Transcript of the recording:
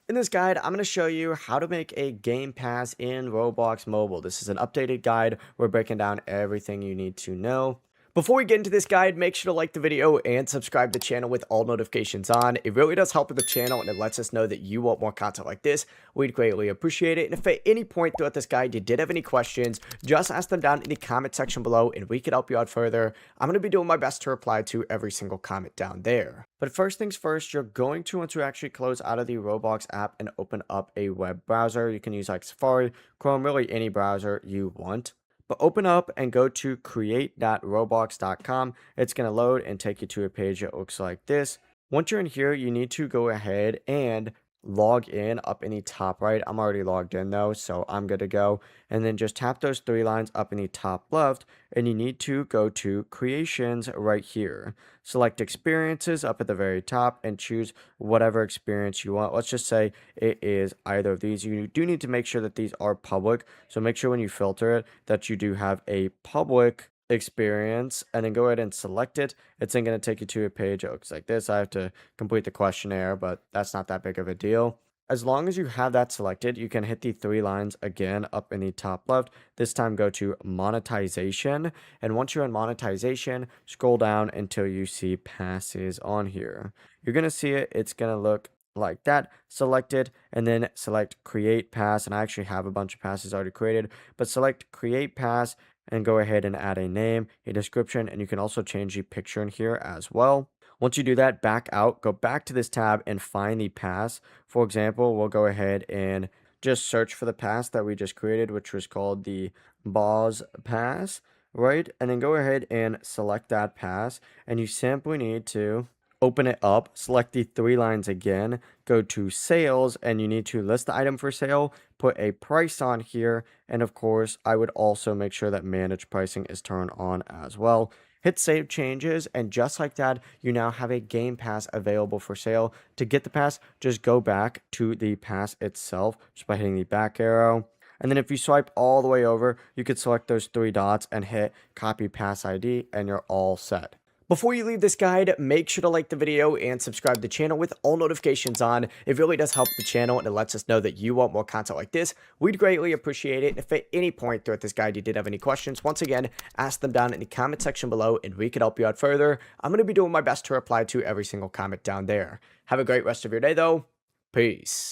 In this guide, I'm going to show you how to make a Game Pass in Roblox Mobile. This is an updated guide. We're breaking down everything you need to know. Before we get into this guide, make sure to like the video and subscribe to the channel with all notifications on. It really does help with the channel and it lets us know that you want more content like this. We'd greatly appreciate it. And if at any point throughout this guide you did have any questions, just ask them down in the comment section below and we could help you out further. I'm going to be doing my best to reply to every single comment down there. But first things first, you're going to want to actually close out of the Roblox app and open up a web browser. You can use like Safari, Chrome, really any browser you want. But open up and go to create.roblox.com. It's going to load and take you to a page that looks like this. Once you're in here, you need to go ahead and log in up in the top right. I'm already logged in though, so I'm good to go. And then just tap those three lines up in the top left, and you need to go to creations right here. Select experiences up at the very top and choose whatever experience you want. Let's just say it is either of these. You do need to make sure that these are public, so make sure when you filter it that you do have a public experience, and then go ahead and select it. It's then going to take you to a page that looks like this. I have to complete the questionnaire, but that's not that big of a deal. As long as you have that selected, you can hit the three lines again up in the top left. This time go to monetization, and once you're in monetization, scroll down until you see passes on here. You're going to see it. It's going to look like that. Select it and then select create pass, and I actually have a bunch of passes already created, but select create pass and go ahead and add a name, a description, and you can also change the picture in here as well. Once you do that, back out, go back to this tab and find the pass. For example, we'll go ahead and just search for the pass that we just created, which was called the Boss Pass, right? And then go ahead and select that pass, and you simply need to open it up, select the three lines again, go to sales, and you need to list the item for sale, put a price on here, and of course, I would also make sure that manage pricing is turned on as well. Hit save changes, and just like that, you now have a game pass available for sale. To get the pass, just go back to the pass itself just by hitting the back arrow. And then if you swipe all the way over, you could select those three dots and hit copy pass ID, and you're all set. Before you leave this guide, make sure to like the video and subscribe to the channel with all notifications on. It really does help the channel and it lets us know that you want more content like this. We'd greatly appreciate it. And if at any point throughout this guide you did have any questions, once again, ask them down in the comment section below and we could help you out further. I'm going to be doing my best to reply to every single comment down there. Have a great rest of your day though. Peace.